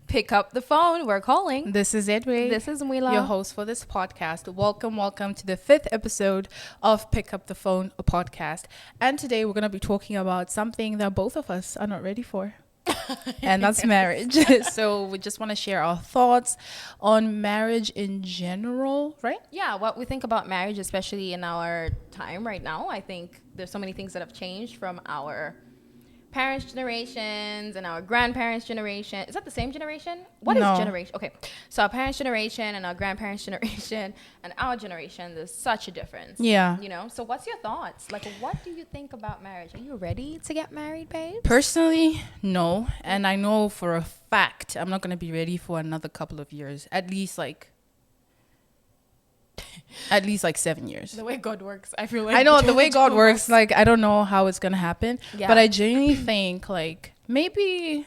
Pick up the phone. We're calling. This is Edway. This is Mwila. Your host for this podcast. Welcome to the 5th episode of Pick Up the Phone, a podcast. And today we're going to be talking about something that both of us are not ready for. And that's marriage. So we just want to share our thoughts on marriage in general, right? Yeah, what we think about marriage, especially in our time right now. I think there's so many things that have changed from our parents' generations and our grandparents' generation. Is that the same generation? What is generation? Okay, so our parents' generation and our grandparents' generation and our generation, there's such a difference. Yeah. You know, so what's your thoughts? Like, what do you think about marriage? Are you ready to get married, babe? Personally, no. And I know for a fact I'm not going to be ready for another couple of years. At least like 7 years. The way God works, I feel like. I know the way God works, like, I don't know how it's going to happen. Yeah. But I genuinely think, like, maybe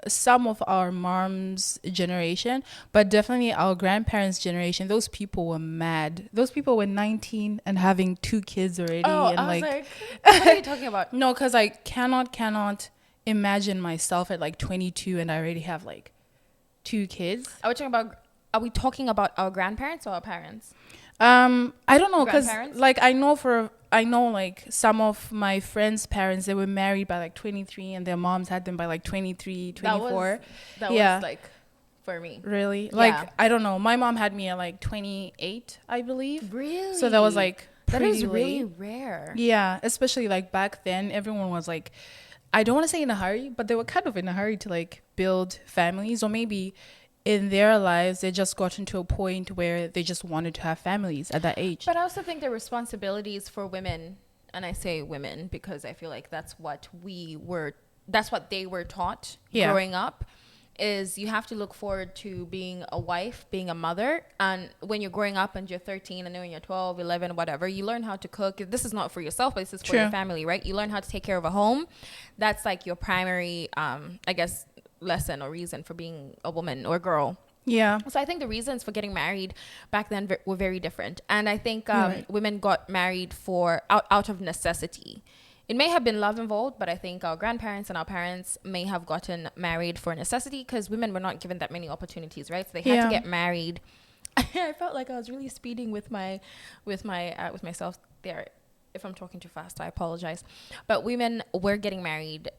some of our mom's generation, but definitely our grandparents' generation, those people were mad. Those people were 19 and having 2 kids already. Oh, and I was like, what are you talking about? No, because I cannot imagine myself at, like, 22 and I already have, like, 2 kids. Are we talking about our grandparents or our parents? I don't know, because Grandparents? like I know like some of my friends' parents, they were married by like 23 and their moms had them by like 23, 24. That Yeah. was like for me. Really? Yeah. Like, I don't know. My mom had me at like 28, I believe. Really? So that was like that pretty is really late. rare. Yeah, especially like back then, everyone was like, I don't want to say in a hurry, but they were kind of in a hurry to like build families, or maybe in their lives they just got into a point where they just wanted to have families at that age. But I also think the responsibilities for women, and I say women because I feel like that's what they were taught growing up, is you have to look forward to being a wife, being a mother. And when you're growing up and you're 13 and then when you're 12, 11, whatever, you learn how to cook. This is not for yourself, but this is for your family, right? You learn how to take care of a home. That's like your primary, I guess, lesson or reason for being a woman or girl. Yeah. So I think the reasons for getting married back then were very different. And I think women got married out of necessity. It may have been love involved, but I think our grandparents and our parents may have gotten married for necessity because women were not given that many opportunities, right? So they had to get married. I felt like I was really speeding with myself there. If I'm talking too fast, I apologize. But women were getting married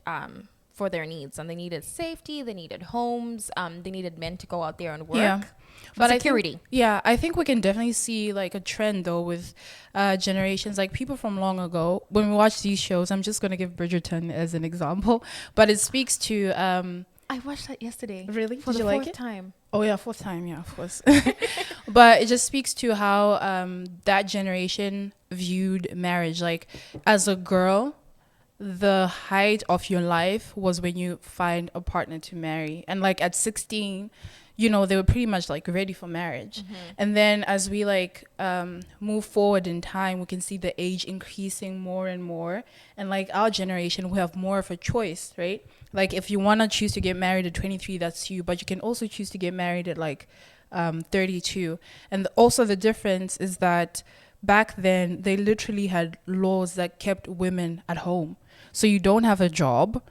for their needs, and they needed safety, they needed homes, they needed men to go out there and work for security. I think we can definitely see like a trend though with generations, like people from long ago. When we watch these shows, I'm just going to give Bridgerton as an example, but it speaks to I watched that yesterday. Really? For Did the you like fourth it? time. Oh yeah, 4th time, yeah, of course. But it just speaks to how that generation viewed marriage. Like, as a girl, the height of your life was when you find a partner to marry. And like at 16, you know, they were pretty much like ready for marriage. Mm-hmm. And then as we like move forward in time, we can see the age increasing more and more. And like our generation, we have more of a choice, right? Like if you want to choose to get married at 23, that's you. But you can also choose to get married at like 32. And also the difference is that back then, they literally had laws that kept women at home. So you don't have a job,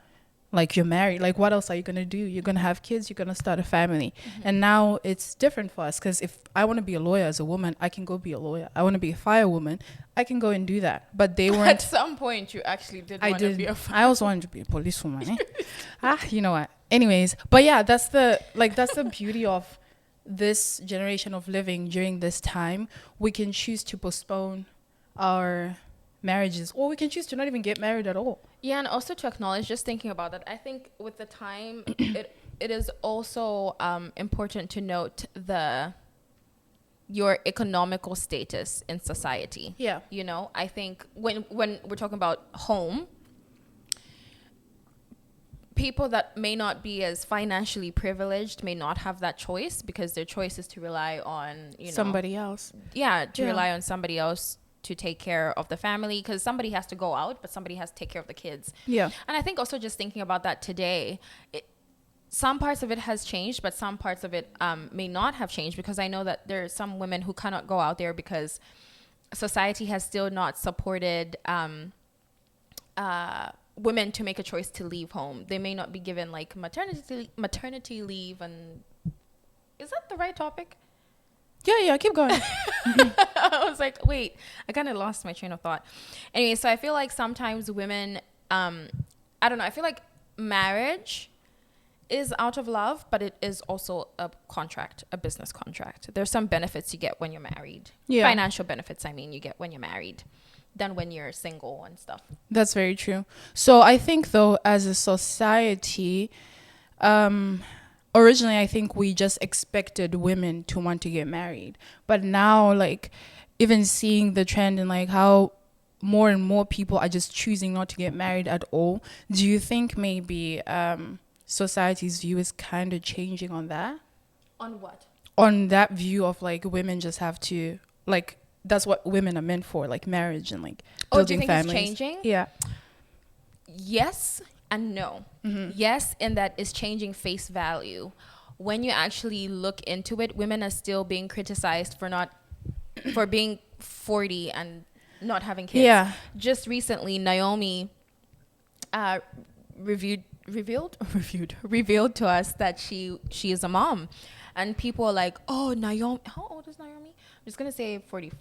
like you're married. Like what else are you going to do? You're going to have kids, you're going to start a family. Mm-hmm. And now it's different for us because if I want to be a lawyer as a woman, I can go be a lawyer. I want to be a firewoman, I can go and do that. But they weren't. At some point, you actually did want to be a firewoman. I also wanted to be a policewoman. You know what? Anyways, but yeah, that's the beauty of this generation of living during this time. We can choose to postpone our marriages, or we can choose to not even get married at all. Yeah, and also to acknowledge, just thinking about that, I think with the time, it is also important to note your economical status in society. Yeah. You know, I think when we're talking about home, people that may not be as financially privileged may not have that choice because their choice is to rely on, somebody else. Yeah, rely on somebody else to take care of the family because somebody has to go out, but somebody has to take care of the kids. Yeah. And I think also just thinking about that today, some parts of it has changed, but some parts of it may not have changed because I know that there are some women who cannot go out there because society has still not supported women to make a choice to leave home. They may not be given like maternity leave, and is that the right topic? Yeah, keep going. I was like, wait, I kind of lost my train of thought. Anyway, so I feel like sometimes women, I don't know, I feel like marriage is out of love, but it is also a contract, a business contract. There's some benefits you get when you're married. Yeah. Financial benefits, I mean, you get when you're married than when you're single and stuff. That's very true. So I think, though, as a society, originally, I think we just expected women to want to get married. But now, like, even seeing the trend in, like, how more and more people are just choosing not to get married at all, do you think maybe society's view is kind of changing on that? On what? On that view of, like, women just have to, like, that's what women are meant for, like, marriage and, like, building families. Do you think it's changing? Yeah. Yes and no. Mm-hmm. Yes, in that it's changing face value. When you actually look into it, women are still being criticized for being 40 and not having kids. Yeah. Just recently, Naomi revealed to us that she is a mom, and people are like, oh, Naomi, how old is Naomi? I'm just gonna say 45.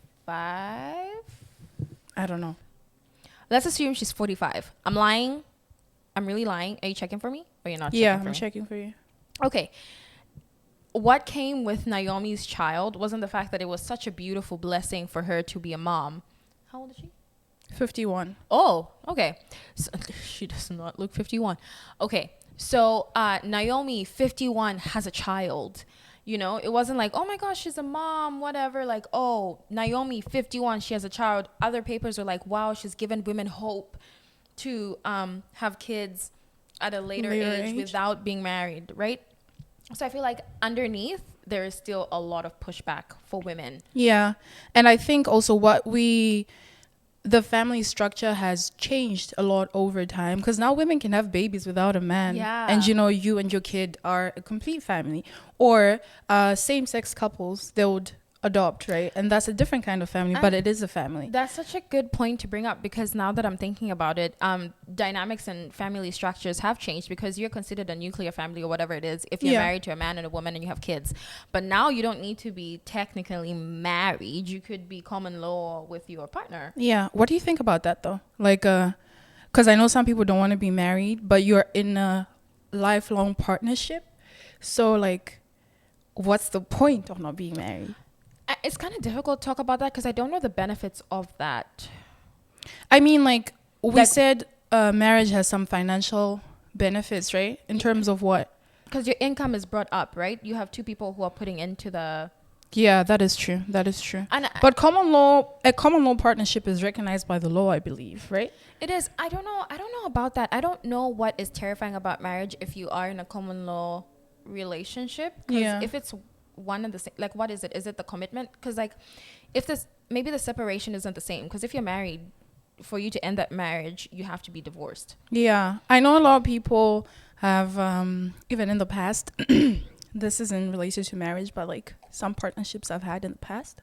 I don't know. Let's assume she's 45. I'm lying. I'm really lying. Are you checking for me? Or you're not checking for me? Yeah, I'm checking for you. Okay. What came with Naomi's child wasn't the fact that it was such a beautiful blessing for her to be a mom. How old is she? 51. Oh, okay. So, she does not look 51. Okay. So Naomi, 51, has a child. You know, it wasn't like, oh my gosh, she's a mom, whatever. Like, oh, Naomi, 51, she has a child. Other papers are like, wow, she's given women hope to have kids at a later age without being married, right? So I feel like underneath, there is still a lot of pushback for women. Yeah. And I think also the family structure has changed a lot over time, because now women can have babies without a man. Yeah. And, you know, you and your kid are a complete family. Or same-sex couples, they would adopt, right? And that's a different kind of family, but it is a family. That's such a good point to bring up, because now that I'm thinking about it, dynamics and family structures have changed, because you're considered a nuclear family or whatever it is if you're married to a man and a woman and you have kids. But now you don't need to be technically married. You could be common law with your partner. Yeah. What do you think about that, though? Like, because I know some people don't want to be married, but you're in a lifelong partnership. So, like, what's the point of not being married? It's kind of difficult to talk about that, because I don't know the benefits of that. I mean, like, we said marriage has some financial benefits, right? In terms of what? Because your income is brought up, right? You have two people who are putting into the... Yeah, that is true. That is true. But a common law partnership is recognized by the law, I believe, right? It is. I don't know about that. I don't know what is terrifying about marriage if you are in a common law relationship. Because if it's one and the same, like, what is it? Is it the commitment? Because, like, if maybe the separation isn't the same, because if you're married, for you to end that marriage, you have to be divorced. Yeah, I know a lot of people have even in the past this is in relation to marriage, but, like, some partnerships I've had in the past,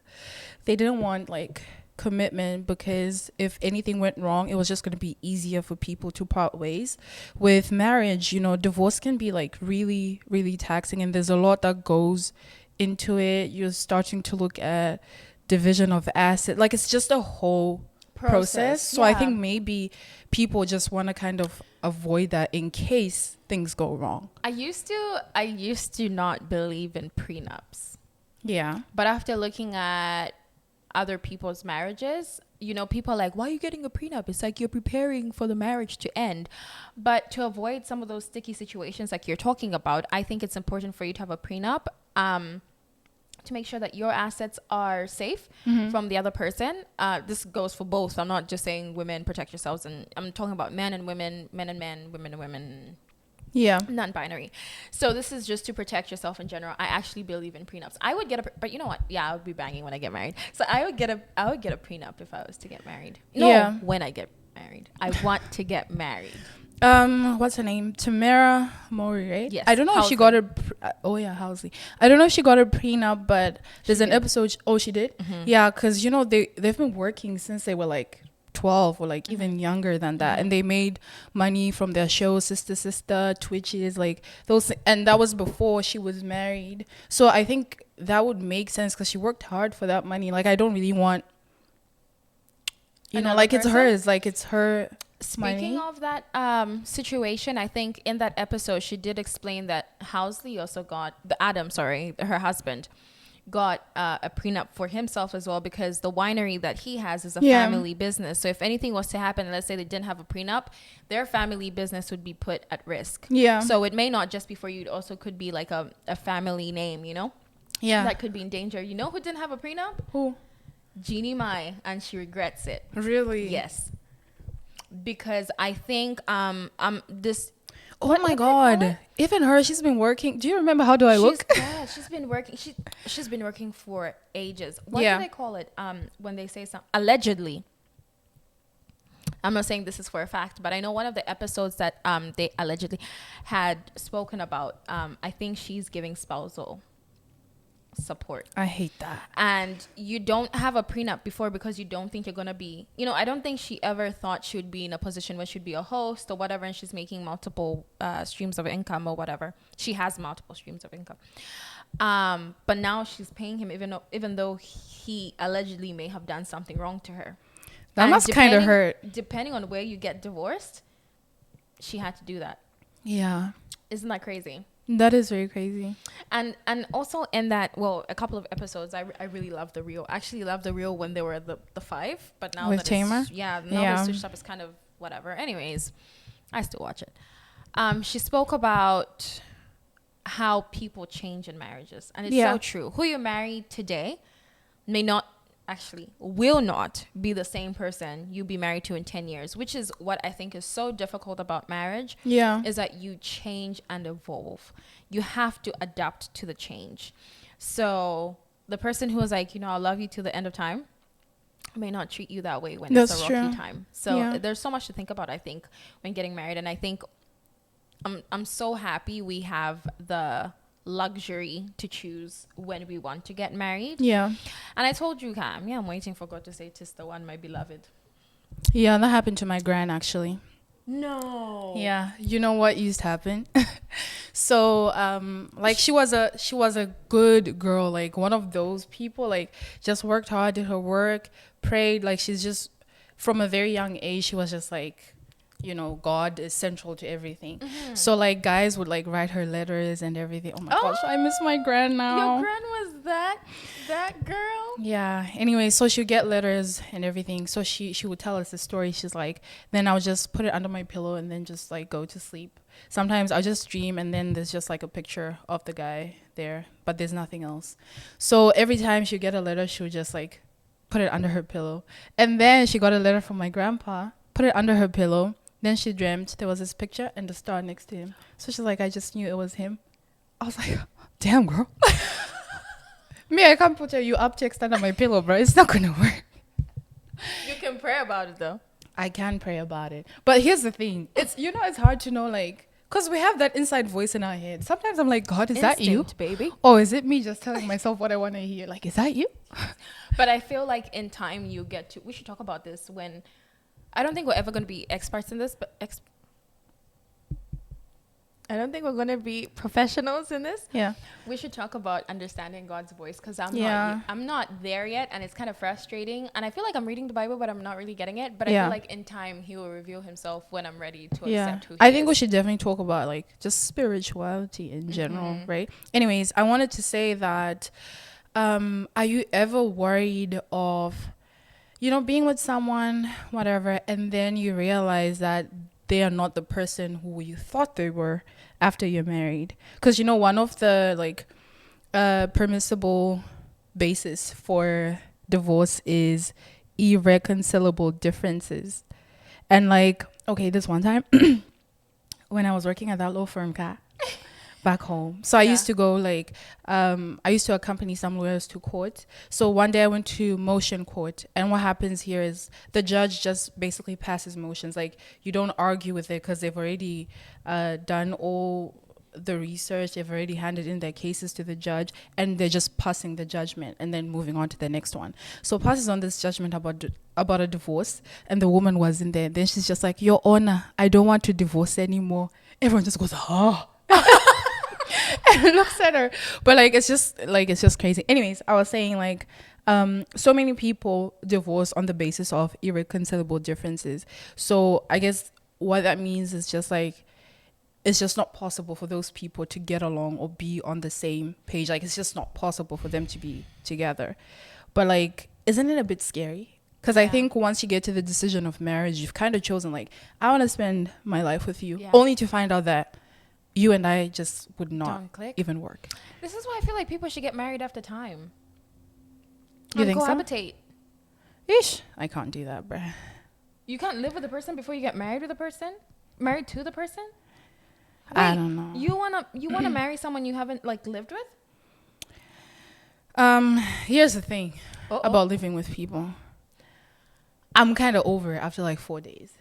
they didn't want, like, commitment, because if anything went wrong, it was just going to be easier for people to part ways. With marriage, you know, divorce can be, like, really, really taxing, and there's a lot that goes into it. You're starting to look at division of asset, like, it's just a whole process. So I think maybe people just want to kind of avoid that in case things go wrong. I used to not believe in prenups. Yeah. But after looking at other people's marriages, you know, people are like, why are you getting a prenup? It's like you're preparing for the marriage to end. But to avoid some of those sticky situations like you're talking about, I think it's important for you to have a prenup to make sure that your assets are safe from the other person. This goes for both. I'm not just saying women, protect yourselves, and I'm talking about men and women, men and men, women and women. Yeah. Non-binary. So this is just to protect yourself in general. I actually believe in prenups. I would get but you know what? Yeah, I would be banging when I get married. So I would get a prenup if I was to get married. No, when I get married. I want to get married. What's her name? Tamara Mowry, right? Yes. I don't know if she got a Housley. I don't know if she got a prenup, but there's an episode. Oh, she did? Mm-hmm. Yeah, because, you know, they've been working since they were like 12 or like even younger than that, and they made money from their shows, Sister Twitches, like those, and that was before she was married. So I think that would make sense because she worked hard for that money. Like I don't really want, Another like person? it's hers, like it's her Speaking money. of that situation, I think in that episode she did explain that Housley also got her husband got a prenup for himself as well, because the winery that he has is a family business. So if anything was to happen, let's say they didn't have a prenup, their family business would be put at risk. Yeah. So it may not just be for you, it also could be like a family name, Yeah. that could be in danger. You know who didn't have a prenup? Who? Jeannie Mai, and she regrets it. Really? Yes. Because I think this. Oh what my do they call it? God. Even her, she's been working. Do you remember How Do I Look? She's been working. She's been working for ages. What Yeah. do they call it? When they say something allegedly. I'm not saying this is for a fact, but I know one of the episodes that they allegedly had spoken about. I think she's giving spousal support. I hate that. And you don't have a prenup before because you don't think you're going to be, I don't think she ever thought she would be in a position where she'd be a host or whatever, and she's making multiple streams of income or whatever. She has multiple streams of income. But now she's paying him even though he allegedly may have done something wrong to her. That And must kind of hurt. Depending on where you get divorced, she had to do that. Yeah. Isn't that crazy? That is very crazy. And also in that, a couple of episodes, I really love the reel. I actually love the reel when they were the five, but now With that Tamer? now the switched up is kind of whatever. Anyways, I still watch it. She spoke about how people change in marriages, and it's so true. Who you marry today will not be the same person you'll be married to in 10 years, which is what I think is so difficult about marriage. Yeah. Is that you change and evolve. You have to adapt to the change. So the person who is like, I love you to the end of time may not treat you that way when it's a rocky time. So there's so much to think about, I think, when getting married. And I think I'm so happy we have the luxury to choose when we want to get married. Yeah. And I told you, Cam, I'm waiting for God to say, "'Tis the one, my beloved." Yeah, that happened to my gran actually. No. Yeah, you know what used to happen? So, like she was a good girl, like one of those people, like just worked hard, did her work, prayed, like she's just from a very young age, she was just like, God is central to everything. Mm-hmm. So like guys would like write her letters and everything. Oh my gosh, I miss my gran now. Your gran was that girl? Yeah. Anyway, so she would get letters and everything. So she would tell us the story. She's like, then I would just put it under my pillow and then just like go to sleep. Sometimes I'll just dream and then there's just like a picture of the guy there, but there's nothing else. So every time she would get a letter, she would just like put it under her pillow. And then she got a letter from my grandpa, put it under her pillow. Then she dreamt there was this picture and the star next to him. So she's like, I just knew it was him. I was like, damn, girl. Me, I can't put you up text under my pillow, bro. It's not going to work. You can pray about it, though. I can pray about it. But here's the thing. It's hard to know, like, because we have that inside voice in our head. Sometimes I'm like, God, is that you? Baby? Or is it me just telling myself what I want to hear? Like, is that you? But I feel like in time we should talk about this when... I don't think we're ever going to be experts in this, but I don't think we're going to be professionals in this. Yeah. We should talk about understanding God's voice, because I'm not there yet, and it's kind of frustrating. And I feel like I'm reading the Bible, but I'm not really getting it. But I feel like in time he will reveal himself when I'm ready to accept who he is. I think we should definitely talk about like just spirituality in general, right? Anyways, I wanted to say that are you ever worried of being with someone, whatever, and then you realize that they are not the person who you thought they were after you're married? Because, one of the, like, permissible basis for divorce is irreconcilable differences. And, like, okay, this one time, when I was working at that law firm, back home. So I used to go I used to accompany some lawyers to court. So one day I went to motion court, and what happens here is the judge just basically passes motions. Like, you don't argue with it because they've already done all the research, they've already handed in their cases to the judge, and they're just passing the judgment and then moving on to the next one. So passes on this judgment about a divorce, and the woman wasn't there. Then she's just like, Your Honor, I don't want to divorce anymore. Everyone just goes, oh. And looks at her. But it's just crazy. Anyways, I was saying so many people divorce on the basis of irreconcilable differences. So I guess what that means is just it's just not possible for those people to get along or be on the same page. It's just not possible for them to be together. But isn't it a bit scary? Because I think once you get to the decision of marriage, you've kind of chosen I want to spend my life with you, only to find out that you and I just would not even work. This is why I feel like people should get married after time. You think cohabitate. So? Ish, I can't do that, bruh. You can't live with a person before you get married with a person? Married to the person? Wait, I don't know. You wanna marry someone you haven't lived with? Here's the thing about living with people. I'm kind of over it after 4 days.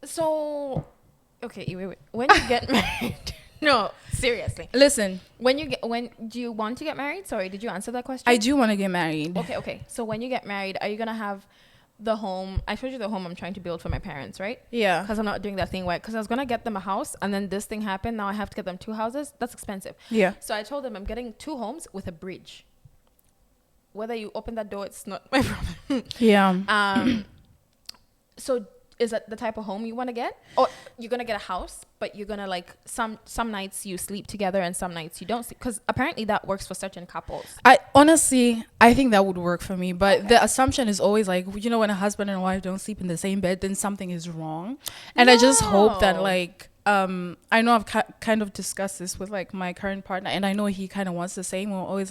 So, okay, wait. When you get married, no, seriously. Listen, when do you want to get married? Sorry, did you answer that question? I do want to get married. Okay. So when you get married, are you gonna have the home? I showed you the home I'm trying to build for my parents, right? Yeah. Because I'm not doing that thing right. Because I was gonna get them a house, and then this thing happened. Now I have to get them 2 houses. That's expensive. Yeah. So I told them I'm getting 2 homes with a bridge. Whether you open that door, it's not my problem. Yeah. So is that the type of home you want to get? Or you're going to get a house, but you're going to some nights you sleep together and some nights you don't sleep? Because apparently that works for certain couples. I think that would work for me. But the assumption is always when a husband and wife don't sleep in the same bed, then something is wrong. And I just hope that I know I've kind of discussed this with my current partner, and I know he kind of wants the same. We're always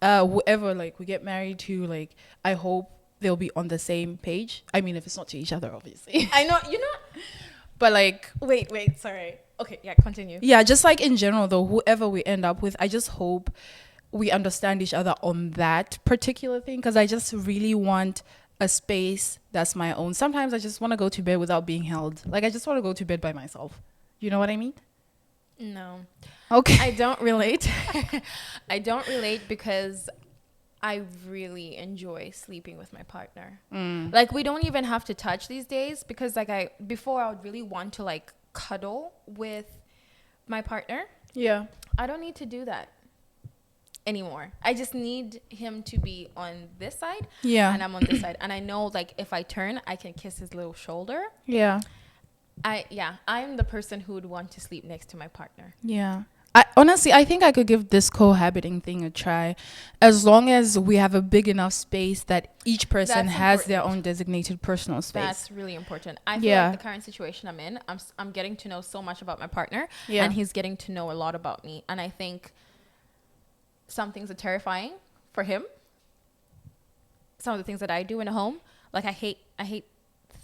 whoever we get married to, I hope they'll be on the same page. I mean, if it's not to each other, obviously. I know, But wait, sorry. Okay, yeah, continue. Yeah, just in general though, whoever we end up with, I just hope we understand each other on that particular thing, because I just really want a space that's my own. Sometimes I just want to go to bed without being held. I just want to go to bed by myself. You know what I mean? No. Okay. I don't relate. I don't relate because I really enjoy sleeping with my partner. We don't even have to touch these days, because before I would really want to cuddle with my partner. Yeah. I don't need to do that anymore. I just need him to be on this side. Yeah. And I'm on this side. And I know if I turn, I can kiss his little shoulder. Yeah. I'm the person who would want to sleep next to my partner. Yeah. I think I could give this cohabiting thing a try, as long as we have a big enough space that each person has their own designated personal space. That's really important. I feel like the current situation I'm in, I'm getting to know so much about my partner, and he's getting to know a lot about me. And I think some things are terrifying for him. Some of the things that I do in a home, I hate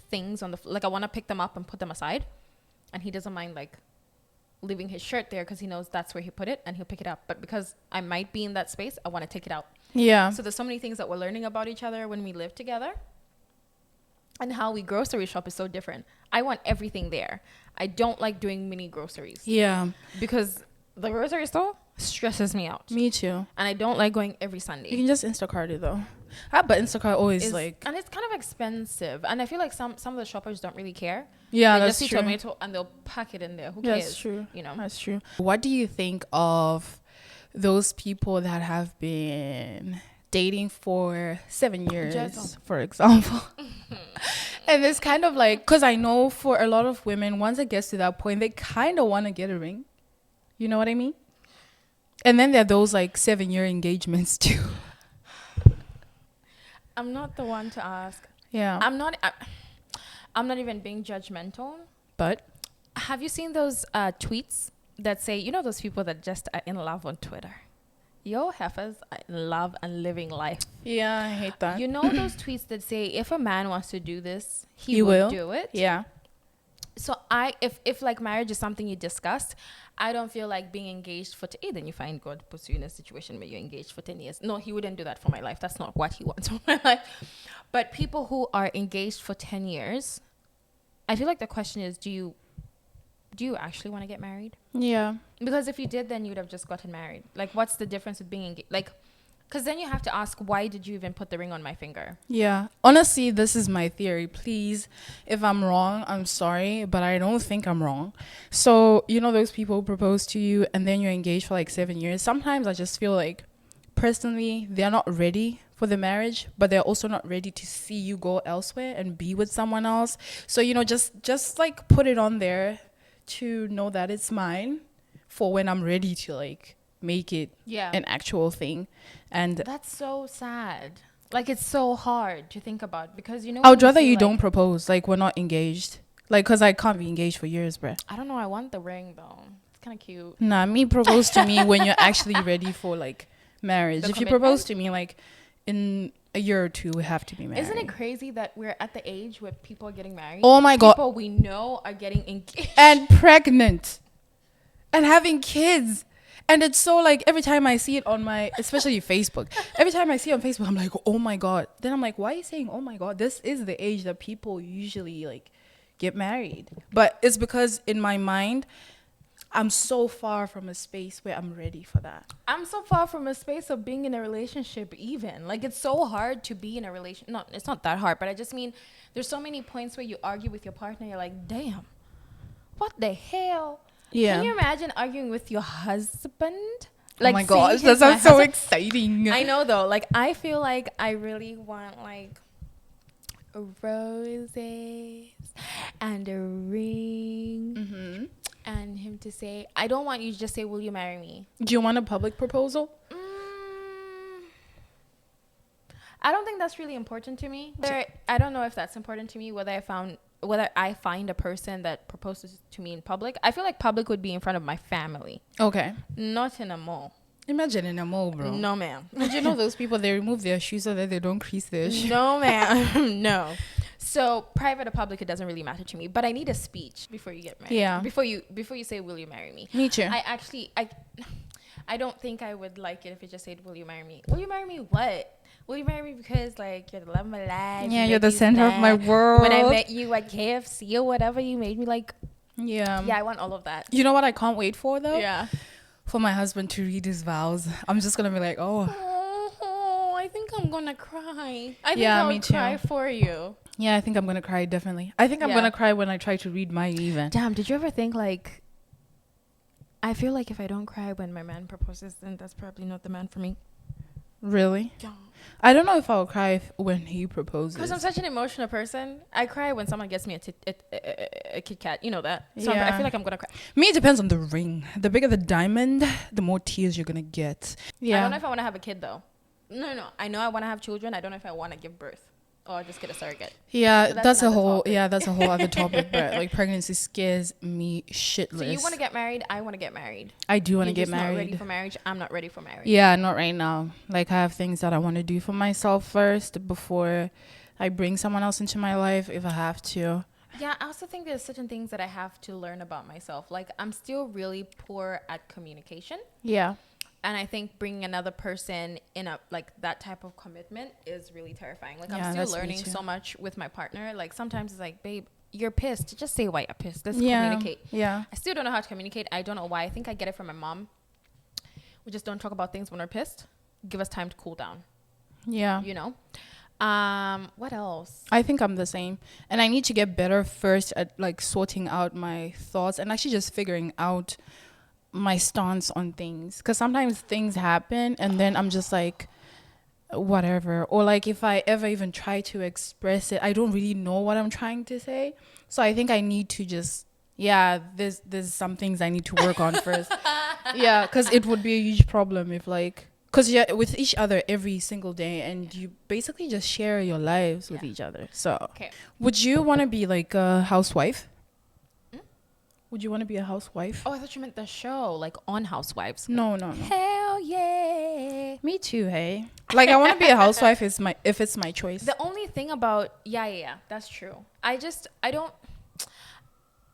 things on the I want to pick them up and put them aside, and he doesn't mind leaving his shirt there because he knows that's where he put it, and he'll pick it up. But because I might be in that space, I want to take it out. Yeah. So there's so many things that we're learning about each other when we live together, and how we grocery shop is so different. I want everything there. I don't like doing mini groceries. Yeah. Because the grocery store stresses me out. Me too. And I don't like going every Sunday. You can just Instacart it though. But Instacart always and it's kind of expensive, and I feel like some of the shoppers don't really care. Yeah, they that's just true. Tomato and they'll pack it in there. Who cares? That's true. That's true. What do you think of those people that have been dating for 7 years, for example? And it's kind of because I know for a lot of women, once it gets to that point, they kind of want to get a ring. You know what I mean? And then there are those 7-year engagements too. I'm not the one to ask. Yeah. I'm not even being judgmental. But have you seen those tweets that say, those people that just are in love on Twitter? Yo, heifers are in love and living life. Yeah, I hate that. Those tweets that say, if a man wants to do this, he will do it. Yeah. So if marriage is something you discussed, I don't feel like being engaged for then you find God puts you in a situation where you're engaged for 10 years. No, he wouldn't do that for my life. That's not what he wants for my life. But people who are engaged for 10 years, I feel like the question is, do do you actually want to get married? Yeah. Because if you did, then you'd have just gotten married. Like, what's the difference with being engaged? Like, because then you have to ask, why did you even put the ring on my finger? Yeah. Honestly, this is my theory. Please, if I'm wrong, I'm sorry, but I don't think I'm wrong. So, you know, those people propose to you and then you're engaged for like 7 years. Sometimes I just feel like, personally, they're not ready for the marriage, but they're also not ready to see you go elsewhere and be with someone else. So, you know, just like put it on there to know that it's mine for when I'm ready to like make it an actual thing. And that's so sad. Like, it's so hard to think about because, you know, I would rather you don't propose. Like, we're not engaged. Like, because I can't be engaged for years, bruh. I don't know. I want the ring, though. It's kind of cute. Nah, me propose to me when you're actually ready for, like, marriage. If you propose to me, like, in a year or two, we have to be married. Isn't it crazy that we're at the age where people are getting married? Oh, my God. People we know are getting engaged. And pregnant. And having kids. And it's so like every time I see it on my, especially Facebook, every time I see it on Facebook, I'm like, oh my God. Then I'm like, why are you saying, oh my God? This is the age that people usually like get married. But it's because in my mind, I'm so far from a space where I'm ready for that. I'm so far from a space of being in a relationship even. Like, it's so hard to be in a relation. No, it's not that hard, but I just mean there's so many points where you argue with your partner. You're like, damn, what the hell? Yeah. Can you imagine arguing with your husband? Like, oh my gosh, that sounds so exciting. I know, though. Like, I feel like I really want, like, roses and a ring. Mm-hmm. And him to say, I don't want you to just say, will you marry me? Do you want a public proposal? I don't think that's really important to me. I don't know if that's important to me, whether I find a person that proposes to me in public. I feel like public would be in front of my family. Okay. Not in a mall. Imagine in a mall, bro. No, ma'am. Did you know those people, they remove their shoes so that they don't crease their shoes? No, ma'am. No. So private or public, it doesn't really matter to me. But I need a speech before you get married. Yeah. Before you say, will you marry me? Me too. I don't think I would like it if it just said, will you marry me? Will you marry me what? Will you marry me because, like, you're the love of my life? Yeah, you're the center of my world. When I met you at KFC or whatever, you made me, like... Yeah. Yeah, I want all of that. You know what I can't wait for, though? Yeah. For my husband to read his vows. I'm just going to be like, oh, I think I'm going to cry. I think I'll cry for you. Yeah, I think I'm going to cry, definitely. I think I'm going to cry when I try to read mine even. Damn, did you ever think, like... I feel like if I don't cry when my man proposes, then that's probably not the man for me. Really? Yeah. I don't know if I'll cry when he proposes. Because I'm such an emotional person. I cry when someone gets me a Kit Kat. You know that. So yeah. I feel like I'm going to cry. Me, it depends on the ring. The bigger the diamond, the more tears you're going to get. Yeah. I don't know if I want to have a kid, though. No. I know I want to have children. I don't know if I want to give birth. Or just get a surrogate. Yeah, so that's a whole other topic. But like, pregnancy scares me shitless. So you want to get married? I want to get married. I do want to get married. Not ready for marriage. I'm not ready for marriage. Yeah, not right now. Like, I have things that I want to do for myself first before I bring someone else into my life if I have to. Yeah, I also think there's certain things that I have to learn about myself. Like, I'm still really poor at communication. Yeah. And I think bringing another person in that type of commitment is really terrifying. Like, yeah, I'm still learning so much with my partner. Like, sometimes it's like, babe, you're pissed. Just say why you're pissed. Let's communicate. Yeah. I still don't know how to communicate. I don't know why. I think I get it from my mom. We just don't talk about things when we're pissed. Give us time to cool down. Yeah. You know? What else? I think I'm the same. And I need to get better first at, like, sorting out my thoughts and actually just figuring out my stance on things, because sometimes things happen and then I'm just like, whatever. Or like, if I ever even try to express it, I don't really know what I'm trying to say. So I think I need to just, there's some things I need to work on first. Yeah, because it would be a huge problem if, like, because you're with each other every single day and you basically just share your lives with each other. So would you want to be like a housewife? Would you want to be a housewife? Oh, I thought you meant the show, like on Housewives. No. Hell yeah. Me too, hey. Like, I want to be a housewife if it's my choice. The only thing about, that's true. I don't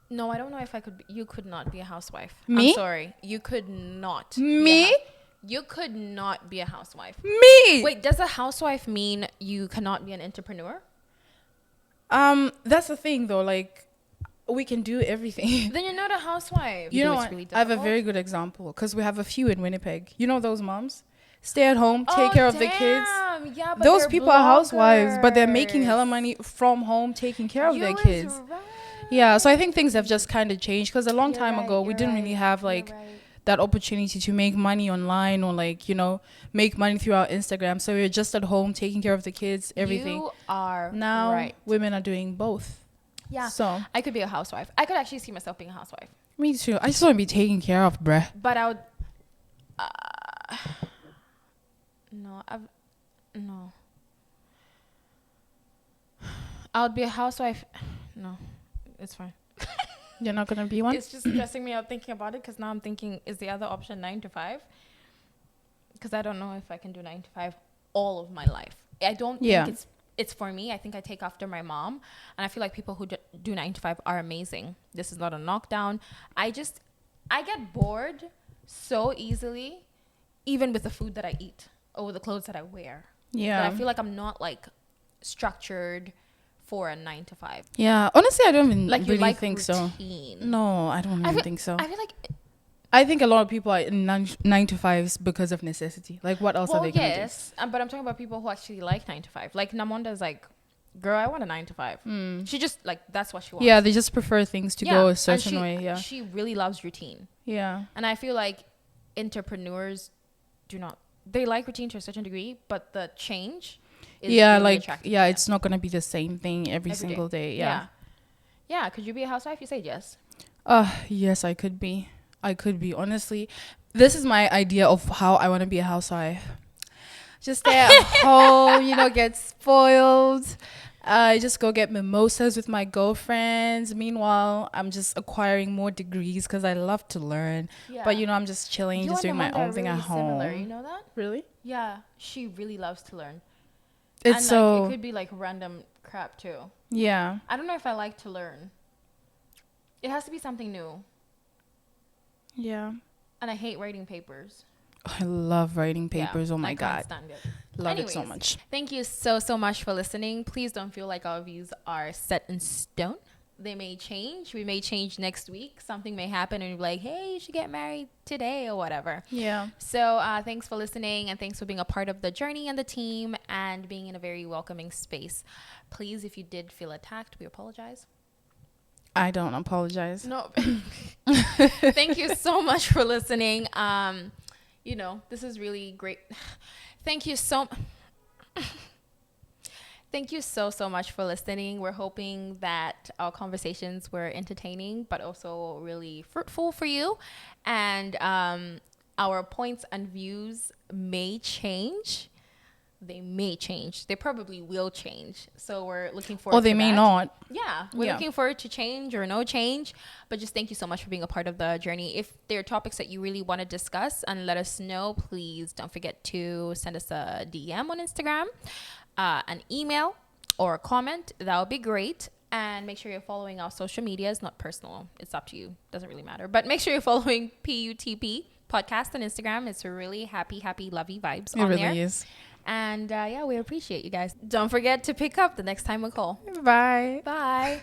know if I could be, you could not be a housewife. Me? I'm sorry. You could not. Me? You could not be a housewife. Me? Wait, does a housewife mean you cannot be an entrepreneur? That's the thing though, like, we can do everything. Then you're not a housewife. You know it's what? really I have a difficult. very good example because we have a few in Winnipeg. You know those moms? Stay at home, take care of the kids. Yeah, but Those they're people are housewives, but they're making bloggers. hella money from home, taking care of their You is kids. right. Yeah, so I think things have just kind of changed because a long You're time right, ago, we you're didn't really right, have you're like right. that opportunity to make money online or like, you know, make money through our Instagram. So we were just at home taking care of the kids, everything. You are Now right. women are doing both. Yeah. So I could be a housewife. I could actually see myself being a housewife. me too. I just want to be taken care of, bruh. But I would. No, no. I would be a housewife. No, it's fine. You're not gonna be one. It's just stressing me out thinking about it because now I'm thinking, is the other option 9 to 5? Because I don't know if I can do 9 to 5 all of my life. I don't think it's for me. I think I take after my mom, and I feel like people who do 9 to 5 are amazing. This is not a knockdown. I get bored so easily, even with the food that I eat or with the clothes that I wear. Yeah. But I feel like I'm not like structured for a 9 to 5. Yeah. Honestly, I don't even Like you really like think routine. so. No, I don't even think so. I feel like I think a lot of people are in 9 to 5s because of necessity. Like, what else are they going to do? But I'm talking about people who actually like 9 to 5. Like Namonda's like, girl, I want a 9 to 5. She just like that's what she wants. Yeah, they just prefer things to go a certain way. Yeah. She really loves routine. Yeah. And I feel like entrepreneurs do not. They like routine to a certain degree, but the change is really attractive to them. it's not going to be the same thing every single day. Yeah. Yeah. Could you be a housewife? You say yes. Yes, I could be. Honestly. This is my idea of how I want to be a housewife. Just stay at home, get spoiled. Just go get mimosas with my girlfriends. Meanwhile, I'm just acquiring more degrees because I love to learn. Yeah. But, I'm just chilling, just doing my own thing at home. Similar, you know that? Really? Yeah. She really loves to learn. It's and so... like, it could be like random crap too. Yeah. I don't know if I like to learn. It has to be something new. Yeah. And I hate writing papers. I love writing papers. Yeah, oh my God. I can't stand it. Love it so much. Thank you so much for listening. Please don't feel like our views are set in stone. They may change. We may change next week. Something may happen and you're like, hey, you should get married today or whatever. Yeah. So thanks for listening and thanks for being a part of the journey and the team and being in a very welcoming space. Please, if you did feel attacked, we apologize. I don't apologize. No. Thank you so much for listening. This is really great. Thank you so much for listening. We're hoping that our conversations were entertaining, but also really fruitful for you. And our points and views may change. They may change. They probably will change. So we're looking forward to Or they may not. Yeah. We're looking forward to change or no change. But just thank you so much for being a part of the journey. If there are topics that you really want to discuss and let us know, please don't forget to send us a DM on Instagram, an email, or a comment. That would be great. And make sure you're following our social medias, not personal. It's up to you. Doesn't really matter. But make sure you're following PUTP podcast on Instagram. It's really happy, lovey vibes on there. It really is. And we appreciate you guys. Don't forget to pick up the next time we call. Bye. Bye.